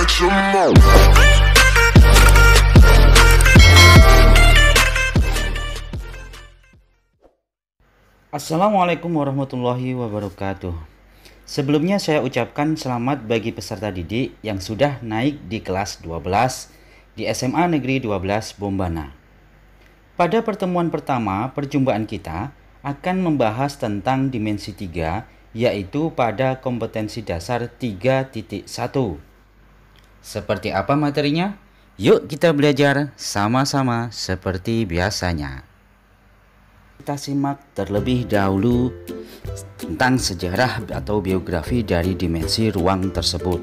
get your mouth. Assalamualaikum warahmatullahi wabarakatuh. Sebelumnya saya ucapkan selamat bagi peserta didik yang sudah naik di kelas 12 di SMA Negeri 12 Bombana. Pada pertemuan pertama, perjumpaan kita akan membahas tentang dimensi 3, yaitu pada kompetensi dasar 3.1. Seperti apa materinya? Yuk kita belajar sama-sama seperti biasanya. Kita simak terlebih dahulu tentang sejarah atau biografi dari dimensi ruang tersebut.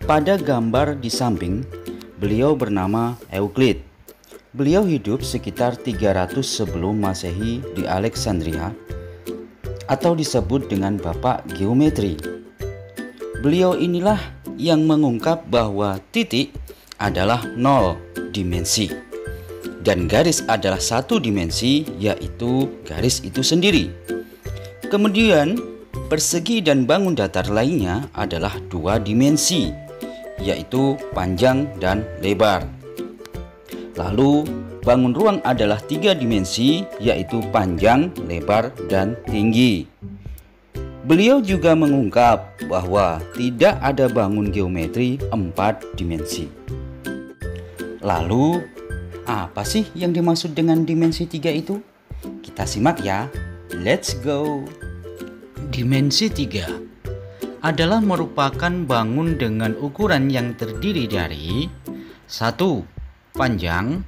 Pada gambar di samping, beliau bernama Euclid. Beliau hidup sekitar 300 sebelum Masehi di Alexandria, atau disebut dengan Bapak Geometri. Beliau inilah yang mengungkap bahwa titik adalah 0 dimensi dan garis adalah 1 dimensi, yaitu garis itu sendiri. Kemudian persegi dan bangun datar lainnya adalah 2 dimensi, yaitu panjang dan lebar. Lalu bangun ruang adalah 3 dimensi, yaitu panjang, lebar, dan tinggi. Beliau juga mengungkap bahwa tidak ada bangun geometri 4 dimensi. Lalu, apa sih yang dimaksud dengan dimensi 3 itu? Kita simak ya. Let's go. Dimensi 3 adalah merupakan bangun dengan ukuran yang terdiri dari 1. Panjang,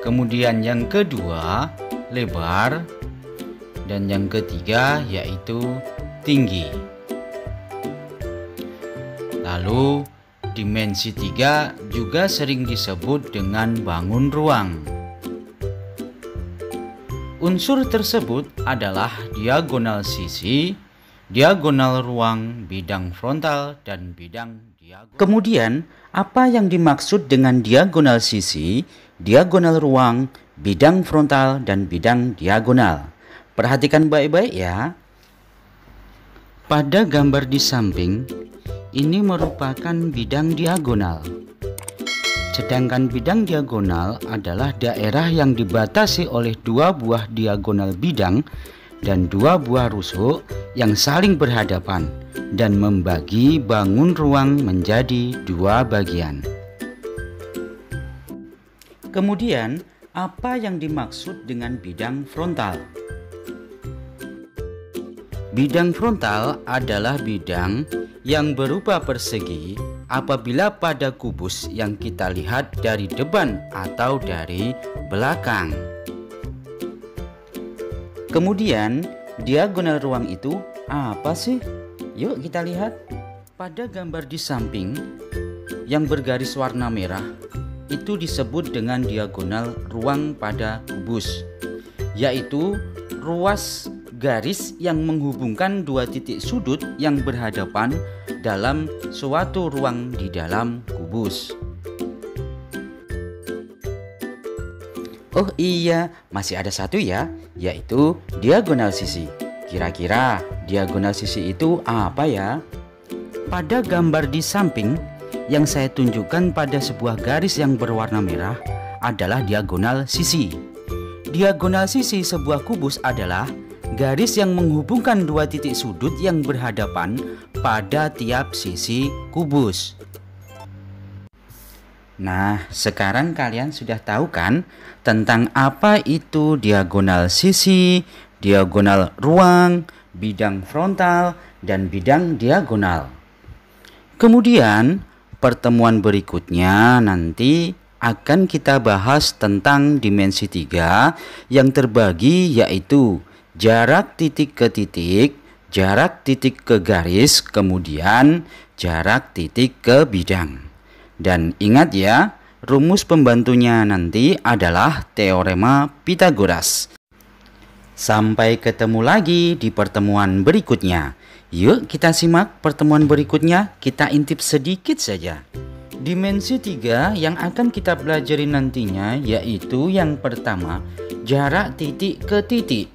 kemudian yang kedua lebar, dan yang ketiga yaitu tinggi. Lalu dimensi 3 juga sering disebut dengan bangun ruang. Unsur tersebut adalah diagonal sisi, diagonal ruang, bidang frontal, dan bidang diagonal. Kemudian, apa yang dimaksud dengan diagonal sisi, diagonal ruang, bidang frontal, dan bidang diagonal? Perhatikan baik-baik ya. Pada gambar di samping, ini merupakan bidang diagonal. Sedangkan bidang diagonal adalah daerah yang dibatasi oleh 2 buah diagonal bidang dan 2 buah rusuk yang saling berhadapan dan membagi bangun ruang menjadi 2 bagian. Kemudian, apa yang dimaksud dengan bidang frontal? Bidang frontal adalah bidang yang berupa persegi apabila pada kubus yang kita lihat dari depan atau dari belakang. Kemudian, diagonal ruang itu apa sih? Yuk kita lihat. Pada gambar di samping yang bergaris warna merah itu disebut dengan diagonal ruang pada kubus, yaitu ruas garis yang menghubungkan 2 titik sudut yang berhadapan dalam suatu ruang di dalam kubus. Oh iya, masih ada satu ya, yaitu diagonal sisi. Kira-kira diagonal sisi itu apa ya? Pada gambar di samping yang saya tunjukkan pada sebuah garis yang berwarna merah adalah diagonal sisi. Diagonal sisi sebuah kubus adalah garis yang menghubungkan 2 titik sudut yang berhadapan pada tiap sisi kubus. Nah, sekarang kalian sudah tahu kan tentang apa itu diagonal sisi, diagonal ruang, bidang frontal, dan bidang diagonal. Kemudian, pertemuan berikutnya nanti akan kita bahas tentang dimensi 3 yang terbagi, yaitu jarak titik ke titik, jarak titik ke garis, kemudian jarak titik ke bidang. Dan ingat ya, rumus pembantunya nanti adalah teorema Pythagoras. Sampai ketemu lagi di pertemuan berikutnya. Yuk kita simak pertemuan berikutnya, kita intip sedikit saja. Dimensi 3 yang akan kita pelajari nantinya yaitu yang pertama, jarak titik ke titik.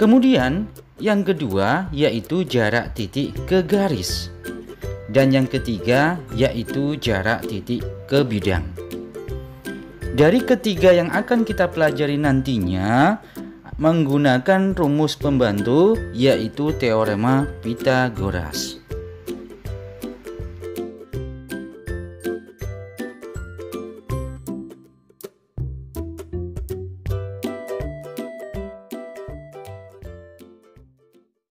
Kemudian yang kedua yaitu jarak titik ke garis. Dan yang ketiga yaitu jarak titik ke bidang. Dari ketiga yang akan kita pelajari nantinya menggunakan rumus pembantu yaitu teorema Pythagoras.